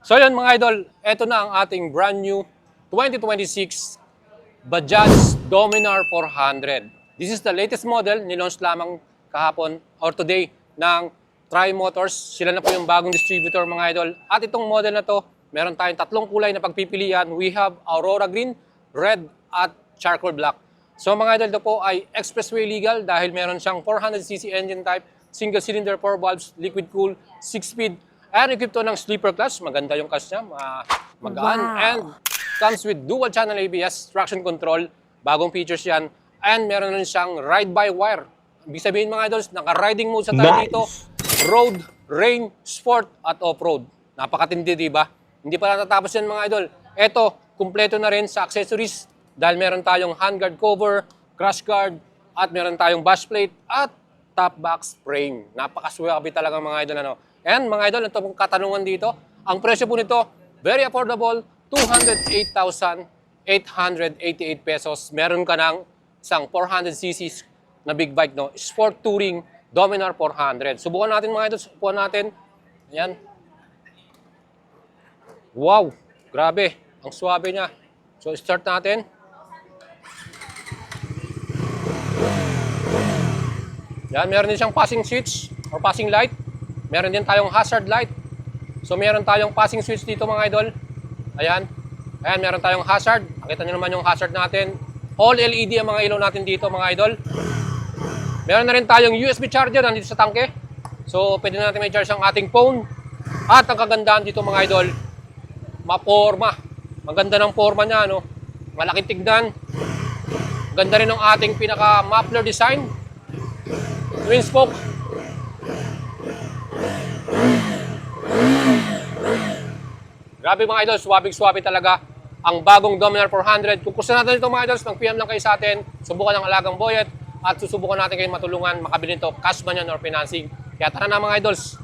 So yun mga idol, eto na ang ating brand new 2026 Bajaj Dominar 400. This is the latest model, nilaunch lamang kahapon or today ng Tri Motors. Sila na po yung bagong distributor mga idol. At itong model na to, meron tayong tatlong kulay na pagpipilian. We have Aurora Green, Red at Charcoal Black. So mga idol, ito po ay expressway legal dahil meron siyang 400cc engine type, single cylinder 4 valves, liquid cool, 6-speed. And equipped to ng sleeper clutch. Maganda yung clutch niya, magaan. Wow. And comes with dual channel ABS, traction control, bagong features yan. And meron rin siyang ride-by-wire. Ibig sabihin mga idols, naka-riding mode sa tayo dito. Road, rain, sport, at off-road. Napakatindi, di ba? Hindi pa natatapos yan mga idol. Ito, kumpleto na rin sa accessories dahil meron tayong handguard cover, crash guard, at meron tayong bash plate, at top box frame. Napakaswabe talaga mga idol. Ano? And mga idol, ito pong katanungan dito. Ang presyo po nito, very affordable, 208,888 pesos. Meron ka ng isang 400cc na big bike, no? Sport Touring Dominar 400. Subukan natin mga idol, subukan natin. Ayan. Wow, grabe. Ang swabe niya. So, start natin. Yan, meron din siyang passing switch or passing light. Meron din tayong hazard light. So, meron tayong passing switch dito mga idol. Ayan. Ayan, meron tayong hazard. Nakita nyo naman yung hazard natin. All LED ang mga ilaw natin dito mga idol. Meron na rin tayong USB charger nandito sa tangke. So, pwede na natin may charge ang ating phone. At ang kagandahan dito mga idol, maporma. Maganda ng forma niya, no? Malaking tignan. Ganda rin ng ating pinaka-muffler design. Twin spoke. Grabe mga idol, swabing-swabe talaga ang bagong Dominar 400. Kung gusto natin ito mga idols, mag-PM lang kayo sa atin. Subukan ng Alagang Boyet at susubukan natin kayong matulungan makabili nito, cash man yan or financing. Kaya tara na mga idols.